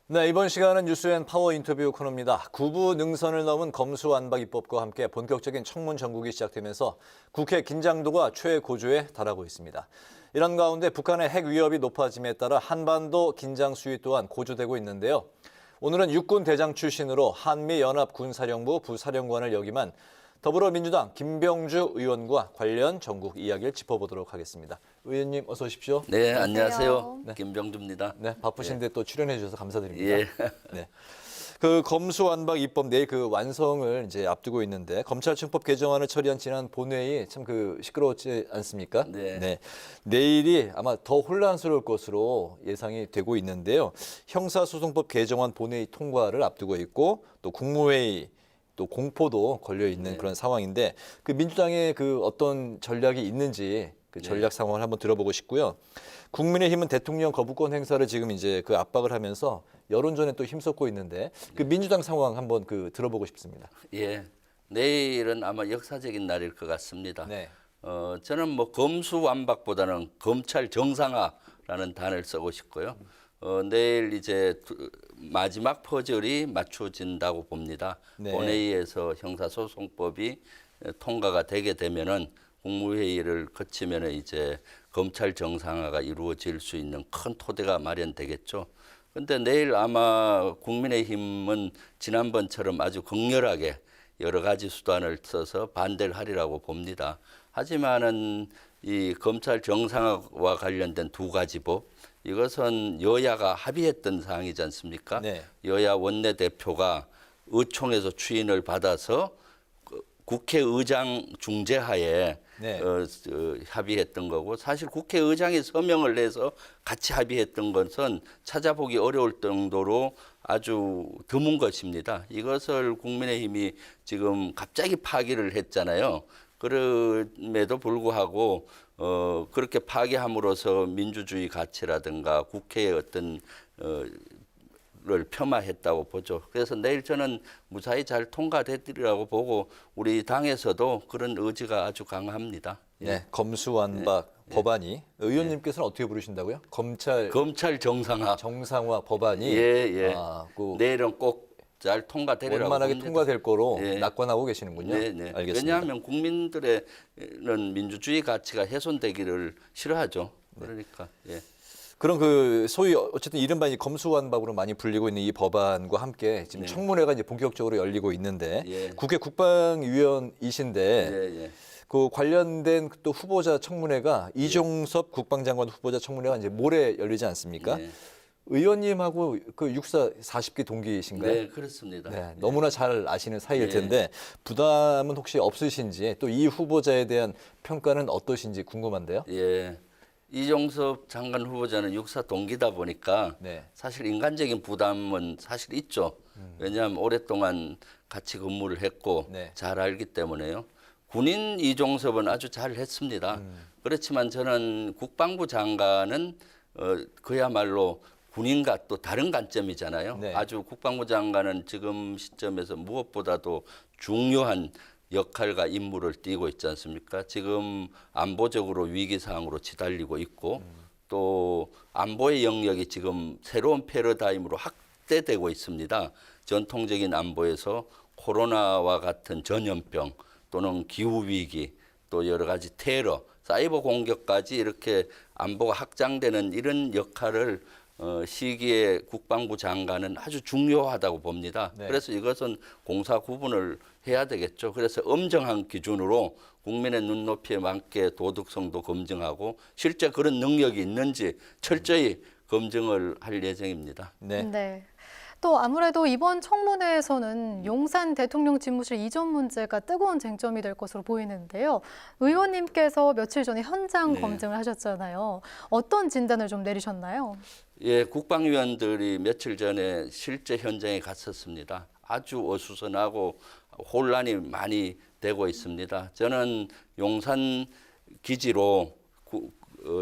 네, 이번 시간은 뉴스엔 파워 인터뷰 코너입니다. 구부 능선을 넘은 검수완박 입법과 함께 본격적인 청문 전국이 시작되면서 국회 긴장도가 최고조에 달하고 있습니다. 이런 가운데 북한의 핵 위협이 높아짐에 따라 한반도 긴장 수위 또한 고조되고 있는데요. 오늘은 육군 대장 출신으로 한미연합군사령부 부사령관을 역임한 더불어민주당 김병주 의원과 관련 전국 이야기를 짚어보도록 하겠습니다. 의원님 어서 오십시오. 네, 안녕하세요. 네. 김병주입니다. 네, 바쁘신데 또 출연해 주셔서 감사드립니다. 예. 네. 그 검수완박 입법 내일 그 완성을 이제 앞두고 있는데 검찰청법 개정안을 처리한 지난 본회의 참 그 시끄러웠지 않습니까? 네. 내일이 아마 더 혼란스러울 것으로 예상이 되고 있는데요. 형사소송법 개정안 본회의 통과를 앞두고 있고 또 국무회의 또 공포도 걸려 있는 그런 상황인데 그 민주당의 그 어떤 전략이 있는지 그 전략 상황을 한번 들어보고 싶고요. 국민의힘은 대통령 거부권 행사를 지금 이제 그 압박을 하면서 여론전에 또 힘썼고 있는데 그 민주당 상황 한번 그 들어보고 싶습니다. 예. 내일은 아마 역사적인 날일 것 같습니다. 네. 저는 뭐 검수완박보다는 검찰 정상화라는 단어를 쓰고 싶고요. 내일 이제 마지막 퍼즐이 맞춰진다고 봅니다. 네. 본회의에서 형사소송법이 통과가 되게 되면은 국무회의를 거치면은 이제 검찰 정상화가 이루어질 수 있는 큰 토대가 마련되겠죠. 근데 내일 아마 국민의힘은 지난번처럼 아주 극렬하게 여러 가지 수단을 써서 반대를 하리라고 봅니다. 하지만은 이 검찰 정상화와 관련된 두 가지 법, 이것은 여야가 합의했던 사항이지 않습니까? 네. 여야 원내대표가 의총에서 추인을 받아서 국회의장 중재하에 네. 합의했던 거고, 사실 국회의장이 서명을 내서 같이 합의했던 것은 찾아보기 어려울 정도로 아주 드문 것입니다. 이것을 국민의힘이 지금 갑자기 파기를 했잖아요. 그럼에도 불구하고 그렇게 파기함으로써 민주주의 가치라든가 국회의 어떤 를 폄하했다고 보죠. 그래서 내일 저는 무사히 잘 통과되리라고 보고 우리 당에서도 그런 의지가 아주 강합니다. 네. 검수완박 법안이 의원님께서는 어떻게 부르신다고요? 검찰 정상화. 정상화 법안이 예. 그 내일은 꼭 잘 통과되리라고 원만하게 봅니다. 통과될 거로 예. 낙관하고 계시는군요. 네. 알겠습니다. 왜냐하면 국민들의 민주주의 가치가 훼손되기를 싫어하죠. 그러니까 예. 그럼 그 소위 어쨌든 이른바 이 검수완박으로 많이 불리고 있는 이 법안과 함께 지금 청문회가 이제 본격적으로 열리고 있는데 국회 국방위원이신데 예. 그 관련된 또 후보자 청문회가 이종섭 국방장관 후보자 청문회가 이제 모레 열리지 않습니까? 예. 의원님하고 그 육사 40기 동기이신가요? 네, 그렇습니다. 네, 너무나 잘 아시는 사이일 텐데 부담은 혹시 없으신지 또 이 후보자에 대한 평가는 어떠신지 궁금한데요. 예. 이종섭 장관 후보자는 육사 동기다 보니까 사실 인간적인 부담은 사실 있죠. 왜냐하면 오랫동안 같이 근무를 했고 잘 알기 때문에요. 군인 이종섭은 아주 잘 했습니다. 그렇지만 저는 국방부 장관은 그야말로 군인과 또 다른 관점이잖아요. 아주 국방부 장관은 지금 시점에서 무엇보다도 중요한 역할과 임무를 띠고 있지 않습니까? 지금 안보적으로 위기 상황으로 치달리고 있고 또 안보의 영역이 지금 새로운 패러다임으로 확대되고 있습니다. 전통적인 안보에서 코로나와 같은 전염병 또는 기후 위기 또 여러 가지 테러, 사이버 공격까지 이렇게 안보가 확장되는 이런 역할을 시기에 국방부 장관은 아주 중요하다고 봅니다. 그래서 이것은 공사 구분을 해야 되겠죠. 그래서 엄정한 기준으로 국민의 눈높이에 맞게 도덕성도 검증하고 실제 그런 능력이 있는지 철저히 검증을 할 예정입니다. 네. 또 아무래도 이번 청문회에서는 용산 대통령 집무실 이전 문제가 뜨거운 쟁점이 될 것으로 보이는데요. 의원님께서 며칠 전에 현장 검증을 하셨잖아요. 어떤 진단을 좀 내리셨나요? 예, 국방위원들이 며칠 전에 실제 현장에 갔었습니다. 아주 어수선하고 혼란이 많이 되고 있습니다. 저는 용산 기지로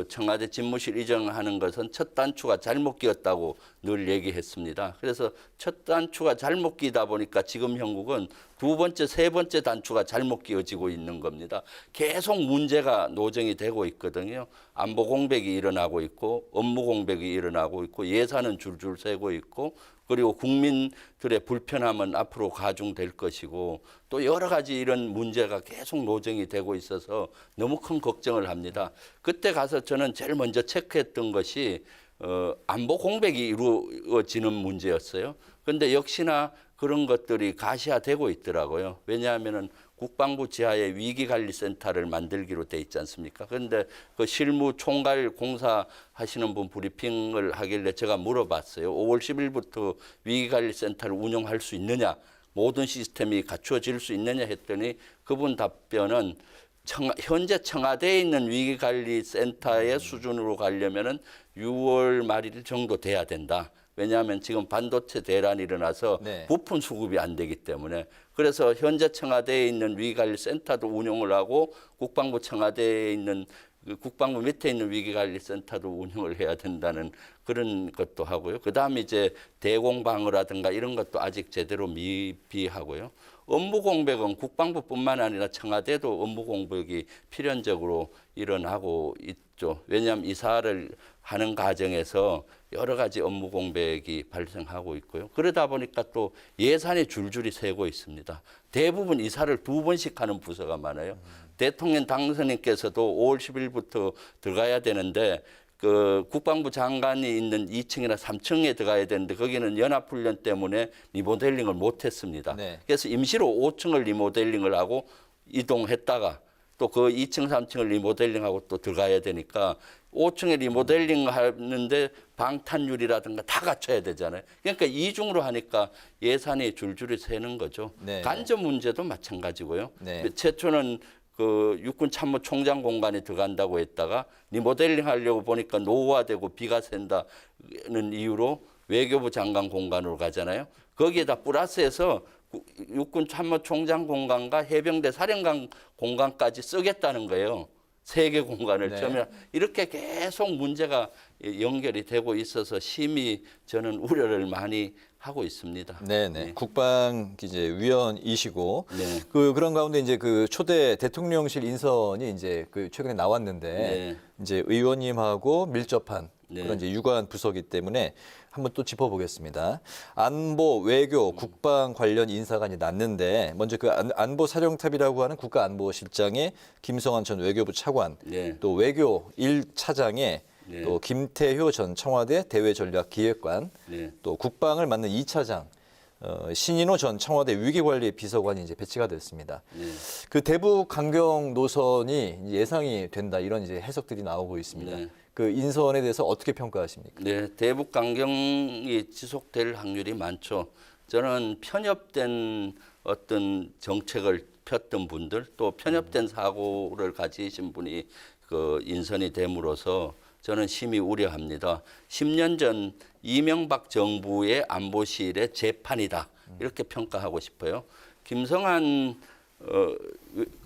청와대 집무실 이전하는 것은 첫 단추가 잘못 끼었다고 늘 얘기했습니다. 그래서 첫 단추가 잘못 끼다 보니까 지금 형국은 두 번째, 세 번째 단추가 잘못 끼어지고 있는 겁니다. 계속 문제가 노정이 되고 있거든요. 안보 공백이 일어나고 있고 업무 공백이 일어나고 있고 예산은 줄줄 새고 있고 그리고 국민들의 불편함은 앞으로 가중될 것이고 또 여러 가지 이런 문제가 계속 노정이 되고 있어서 너무 큰 걱정을 합니다. 그때 가서 저는 제일 먼저 체크했던 것이 안보 공백이 이루어지는 문제였어요. 그런데 역시나 그런 것들이 가시화되고 있더라고요. 왜냐하면은 국방부 지하에 위기관리센터를 만들기로 돼 있지 않습니까? 그런데 그 실무 총괄 공사 하시는 분 브리핑을 하길래 제가 물어봤어요. 5월 10일부터 위기관리센터를 운영할 수 있느냐? 모든 시스템이 갖추어질 수 있느냐 했더니 그분 답변은 현재 청와대에 있는 위기관리센터의 수준으로 가려면은 6월 말일 정도 돼야 된다. 왜냐하면 지금 반도체 대란이 일어나서 부품 수급이 안 되기 때문에 그래서 현재 청와대에 있는 위기관리센터도 운영을 하고 국방부 청와대에 있는 국방부 밑에 있는 위기관리센터도 운영을 해야 된다는 그런 것도 하고요. 그다음에 이제 대공방어라든가 이런 것도 아직 제대로 미비하고요. 업무 공백은 국방부뿐만 아니라 청와대도 업무 공백이 필연적으로 일어나고 있죠. 왜냐하면 이사를 하는 과정에서 여러 가지 업무 공백이 발생하고 있고요. 그러다 보니까 또 예산이 줄줄이 새고 있습니다. 대부분 이사를 2번씩 하는 부서가 많아요. 대통령 당선인께서도 5월 10일부터 들어가야 되는데 그 국방부 장관이 있는 2층이나 3층에 들어가야 되는데 거기는 연합훈련 때문에 리모델링을 못했습니다. 그래서 임시로 5층을 리모델링을 하고 이동했다가 또 그 2층, 3층을 리모델링하고 또 들어가야 되니까 5층에 리모델링 하는데 방탄유리라든가 다 갖춰야 되잖아요. 그러니까 이중으로 하니까 예산이 줄줄이 새는 거죠. 간접 문제도 마찬가지고요. 최초는 그 육군 참모총장 공간에 들어간다고 했다가 리모델링 하려고 보니까 노후화되고 비가 샌다는 이유로 외교부 장관 공간으로 가잖아요. 거기에다 플러스해서 육군 참모총장 공간과 해병대 사령관 공간까지 쓰겠다는 거예요. 세 개 공간을 처음에 이렇게 계속 문제가 연결이 되고 있어서 심히 저는 우려를 많이 하고 있습니다. 국방 이제 위원이시고 그런 가운데 이제 그 초대 대통령실 인선이 이제 그 최근에 나왔는데 이제 의원님하고 밀접한 그런 이제 유관 부서기 때문에 한번 또 짚어보겠습니다. 안보, 외교, 국방 관련 인사가 이제 났는데 먼저 그 안보 사령탑이라고 하는 국가안보실장에 김성환 전 외교부 차관, 또 외교 1차장에 또 김태효 전 청와대 대외전략기획관, 또 국방을 맡는 2차장 신인호 전 청와대 위기관리 비서관이 이제 배치가 됐습니다. 그 대북 강경 노선이 예상이 된다 이런 이제 해석들이 나오고 있습니다. 그 인선에 대해서 어떻게 평가하십니까? 대북 강경이 지속될 확률이 많죠. 저는 편협된 어떤 정책을 폈던 분들 또 편협된 사고를 가지신 분이 그 인선이 됨으로써 저는 심히 우려합니다. 10년 전 이명박 정부의 안보실의 재판이다. 이렇게 평가하고 싶어요. 김성한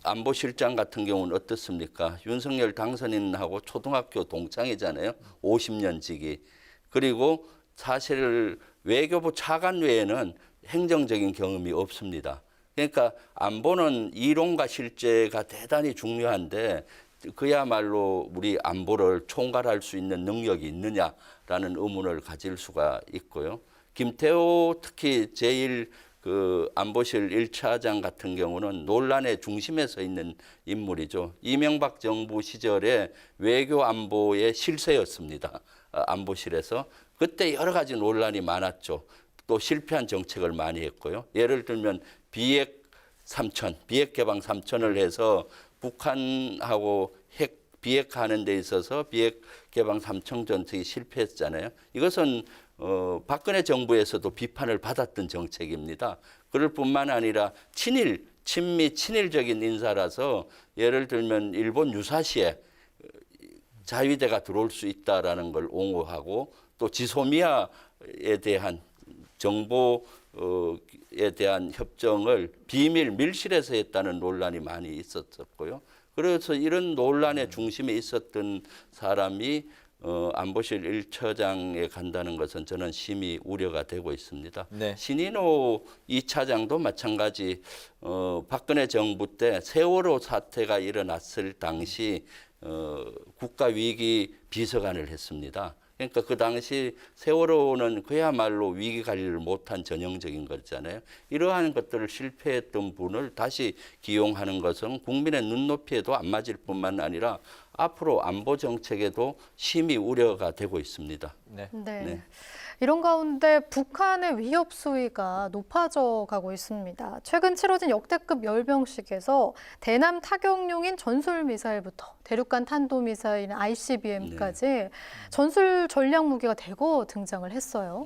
안보실장 같은 경우는 어떻습니까? 윤석열 당선인하고 초등학교 동창이잖아요. 50년 지기. 그리고 사실 외교부 차관 외에는 행정적인 경험이 없습니다. 그러니까 안보는 이론과 실제가 대단히 중요한데 그야말로 우리 안보를 총괄할 수 있는 능력이 있느냐라는 의문을 가질 수가 있고요. 김태호 특히 제1 그 안보실 1차장 같은 경우는 논란의 중심에 서 있는 인물이죠. 이명박 정부 시절에 외교 안보의 실세였습니다. 안보실에서. 그때 여러 가지 논란이 많았죠. 또 실패한 정책을 많이 했고요. 예를 들면 비핵 개방 3천을 해서 북한하고 비핵화하는 데 있어서 비핵 개방 3천 정책이 실패했잖아요. 이것은 박근혜 정부에서도 비판을 받았던 정책입니다. 그럴 뿐만 아니라 친미 친일적인 인사라서 예를 들면 일본 유사시에 자위대가 들어올 수 있다라는 걸 옹호하고 또 지소미아에 대한 정보에 대한 협정을 비밀 밀실에서 했다는 논란이 많이 있었고요. 그래서 이런 논란의 중심에 있었던 사람이 안보실 1처장에 간다는 것은 저는 심히 우려가 되고 있습니다. 네. 신인호 2차장도 마찬가지 박근혜 정부 때 세월호 사태가 일어났을 당시 국가위기 비서관을 했습니다. 그러니까 그 당시 세월호는 그야말로 위기 관리를 못한 전형적인 거잖아요. 이러한 것들을 실패했던 분을 다시 기용하는 것은 국민의 눈높이에도 안 맞을 뿐만 아니라 앞으로 안보 정책에도 심히 우려가 되고 있습니다. 네. 이런 가운데 북한의 위협 수위가 높아져 가고 있습니다. 최근 치러진 역대급 열병식에서 대남 타격용인 전술 미사일부터 대륙간 탄도미사일인 ICBM까지 전술 전략 무기가 대거 등장을 했어요.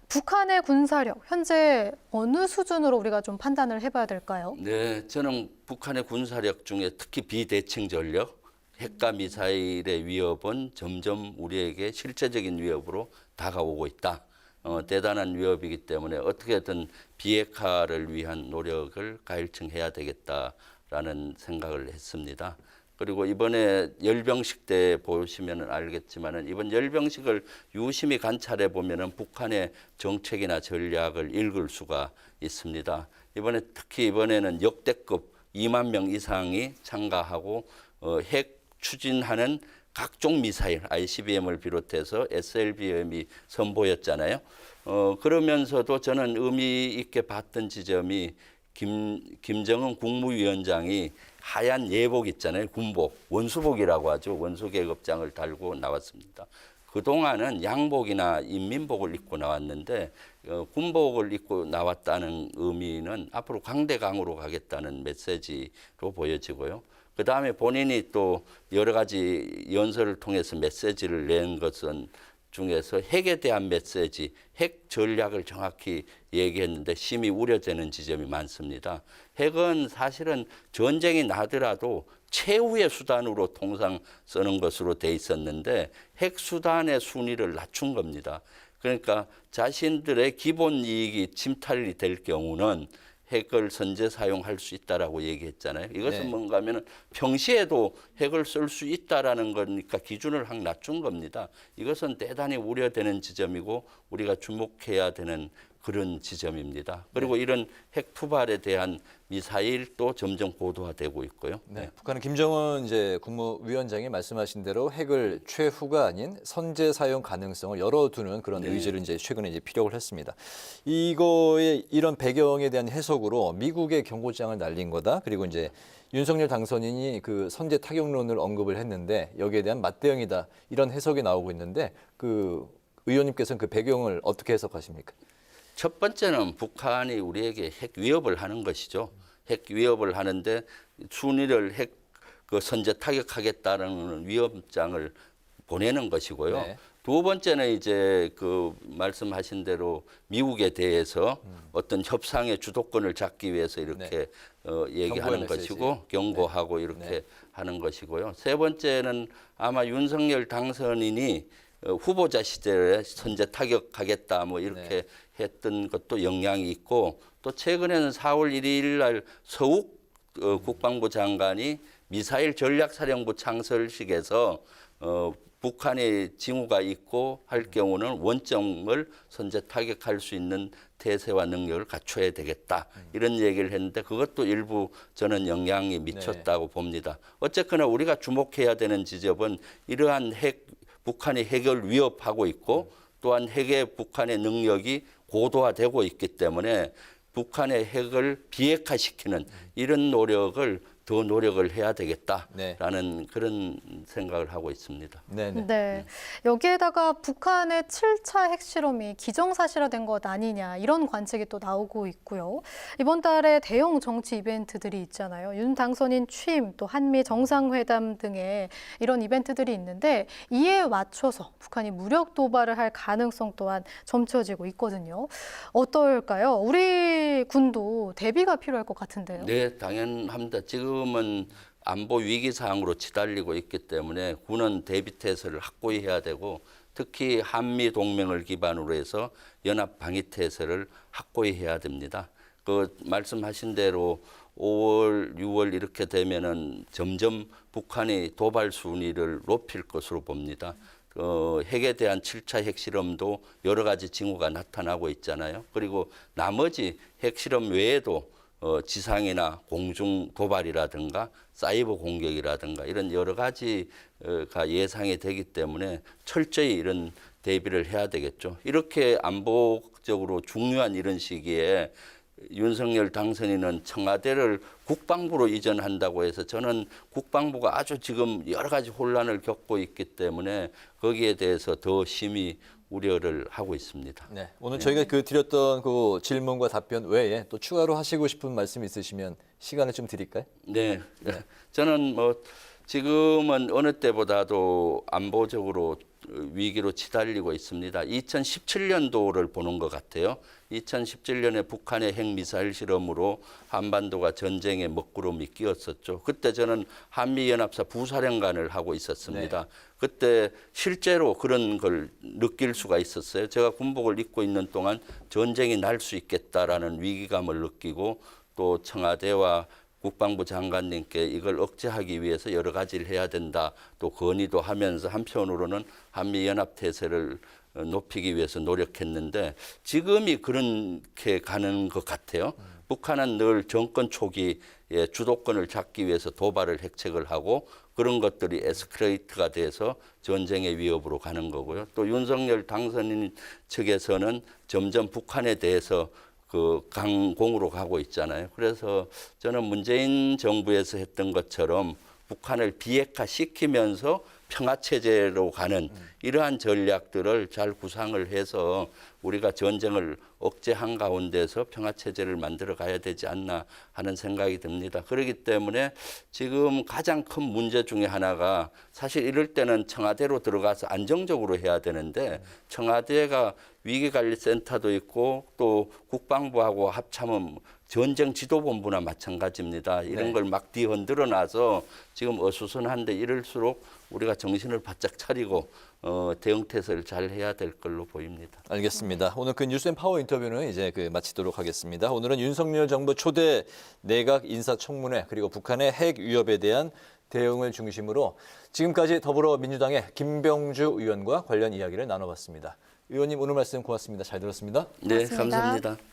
북한의 군사력 현재 어느 수준으로 우리가 좀 판단을 해봐야 될까요? 네, 저는 북한의 군사력 중에 특히 비대칭 전력, 핵과 미사일의 위협은 점점 우리에게 실제적인 위협으로 다가오고 있다. 대단한 위협이기 때문에 어떻게든 비핵화를 위한 노력을 가일층해야 되겠다라는 생각을 했습니다. 그리고 이번에 열병식 때 보시면 알겠지만은 이번 열병식을 유심히 관찰해 보면은 북한의 정책이나 전략을 읽을 수가 있습니다. 특히 이번에는 역대급 2만 명 이상이 참가하고 핵 추진하는 각종 미사일, ICBM을 비롯해서 SLBM이 선보였잖아요. 그러면서도 저는 의미 있게 봤던 지점이 김정은 국무위원장이 하얀 예복 있잖아요. 군복, 원수복이라고 하죠. 원수계급장을 달고 나왔습니다. 그동안은 양복이나 인민복을 입고 나왔는데 군복을 입고 나왔다는 의미는 앞으로 강대강으로 가겠다는 메시지로 보여지고요. 그다음에 본인이 또 여러 가지 연설을 통해서 메시지를 낸 것은 중에서 핵에 대한 메시지, 핵 전략을 정확히 얘기했는데 심히 우려되는 지점이 많습니다. 핵은 사실은 전쟁이 나더라도 최후의 수단으로 통상 쓰는 것으로 돼 있었는데 핵 수단의 순위를 낮춘 겁니다. 그러니까 자신들의 기본 이익이 침탈이 될 경우는 핵을 선제 사용할 수 있다라고 얘기했잖아요. 이것은 뭔가 하면 평시에도 핵을 쓸 수 있다라는 거니까 기준을 확 낮춘 겁니다. 이것은 대단히 우려되는 지점이고 우리가 주목해야 되는 그런 지점입니다. 그리고 이런 핵 투발에 대한 미사일도 점점 고도화되고 있고요. 북한은 김정은 이제 국무위원장이 말씀하신 대로 핵을 최후가 아닌 선제 사용 가능성을 열어두는 그런 의지를 이제 최근에 이제 피력을 했습니다. 이거의 이런 배경에 대한 해석으로 미국의 경고장을 날린 거다. 그리고 이제 윤석열 당선인이 그 선제 타격론을 언급을 했는데 여기에 대한 맞대응이다. 이런 해석이 나오고 있는데 그 의원님께서는 그 배경을 어떻게 해석하십니까? 첫 번째는 북한이 우리에게 핵 위협을 하는 것이죠. 핵 위협을 하는데 순위를 핵 선제 타격하겠다는 위협장을 보내는 것이고요. 두 번째는 이제 그 말씀하신 대로 미국에 대해서 어떤 협상의 주도권을 잡기 위해서 이렇게 얘기하는 것이고 경고하고 이렇게 하는 것이고요. 세 번째는 아마 윤석열 당선인이 후보자 시절에 선제 타격하겠다 뭐 이렇게 했던 것도 영향이 있고 또 최근에는 4월 1일 날 서욱 국방부 장관이 미사일 전략사령부 창설식에서 북한의 징후가 있고 할 경우는 원점을 선제 타격할 수 있는 태세와 능력을 갖춰야 되겠다. 이런 얘기를 했는데 그것도 일부 저는 영향이 미쳤다고 봅니다. 어쨌거나 우리가 주목해야 되는 지점은 이러한 북한이 핵을 위협하고 있고 또한 핵의 북한의 능력이 고도화되고 있기 때문에 북한의 핵을 비핵화시키는 이런 더 노력을 해야 되겠다라는 그런 생각을 하고 있습니다. 여기에다가 북한의 7차 핵실험이 기정사실화된 것 아니냐 이런 관측이 또 나오고 있고요. 이번 달에 대형 정치 이벤트들이 있잖아요. 윤 당선인 취임, 또 한미 정상회담 등의 이런 이벤트들이 있는데 이에 맞춰서 북한이 무력 도발을 할 가능성 또한 점쳐지고 있거든요. 어떨까요? 우리 군도 대비가 필요할 것 같은데요. 네, 당연합니다. 지금은 안보 위기 사항으로 치달리고 있기 때문에 군은 대비 태세를 확고히 해야 되고 특히 한미 동맹을 기반으로 해서 연합 방위 태세를 확고히 해야 됩니다. 그 말씀하신 대로 5월, 6월 이렇게 되면은 점점 북한이 도발 순위를 높일 것으로 봅니다. 핵에 대한 7차 핵실험도 여러 가지 징후가 나타나고 있잖아요. 그리고 나머지 핵실험 외에도 지상이나 공중 도발이라든가 사이버 공격이라든가 이런 여러 가지가 예상이 되기 때문에 철저히 이런 대비를 해야 되겠죠. 이렇게 안보적으로 중요한 이런 시기에 윤석열 당선인은 청와대를 국방부로 이전한다고 해서 저는 국방부가 아주 지금 여러 가지 혼란을 겪고 있기 때문에 거기에 대해서 더 심히 우려를 하고 있습니다. 네, 오늘 저희가 드렸던 그 질문과 답변 외에 또 추가로 하시고 싶은 말씀 있으시면 시간을 좀 드릴까요? 네, 저는 뭐 지금은 어느 때보다도 안보적으로 위기로 치달리고 있습니다. 2017년도를 보는 것 같아요. 2017년에 북한의 핵미사일 실험으로 한반도가 전쟁의 먹구름이 끼었었죠. 그때 저는 한미연합사 부사령관을 하고 있었습니다. 네. 그때 실제로 그런 걸 느낄 수가 있었어요. 제가 군복을 입고 있는 동안 전쟁이 날 수 있겠다라는 위기감을 느끼고 또 청와대와 국방부 장관님께 이걸 억제하기 위해서 여러 가지를 해야 된다 또 건의도 하면서 한편으로는 한미연합태세를 높이기 위해서 노력했는데 지금이 그렇게 가는 것 같아요. 북한은 늘 정권 초기에 주도권을 잡기 위해서 도발을 핵책을 하고 그런 것들이 에스컬레이트가 돼서 전쟁의 위협으로 가는 거고요. 또 윤석열 당선인 측에서는 점점 북한에 대해서 강공으로 가고 있잖아요. 그래서 저는 문재인 정부에서 했던 것처럼 북한을 비핵화시키면서 평화체제로 가는 이러한 전략들을 잘 구상을 해서 우리가 전쟁을 억제한 가운데서 평화체제를 만들어 가야 되지 않나 하는 생각이 듭니다. 그렇기 때문에 지금 가장 큰 문제 중에 하나가 사실 이럴 때는 청와대로 들어가서 안정적으로 해야 되는데 청와대가 위기관리센터도 있고 또 국방부하고 합참은 전쟁 지도본부나 마찬가지입니다. 이런 걸 막 뒤흔들어 놔서 지금 어수선한데 이럴수록 우리가 정신을 바짝 차리고 대응태세를 잘 해야 될 걸로 보입니다. 알겠습니다. 오늘 뉴스앤파워 인터뷰는 이제 마치도록 하겠습니다. 오늘은 윤석열 정부 초대 내각 인사청문회 그리고 북한의 핵 위협에 대한 대응을 중심으로 지금까지 더불어민주당의 김병주 의원과 관련 이야기를 나눠봤습니다. 의원님 오늘 말씀 고맙습니다. 잘 들었습니다. 네, 고맙습니다. 감사합니다.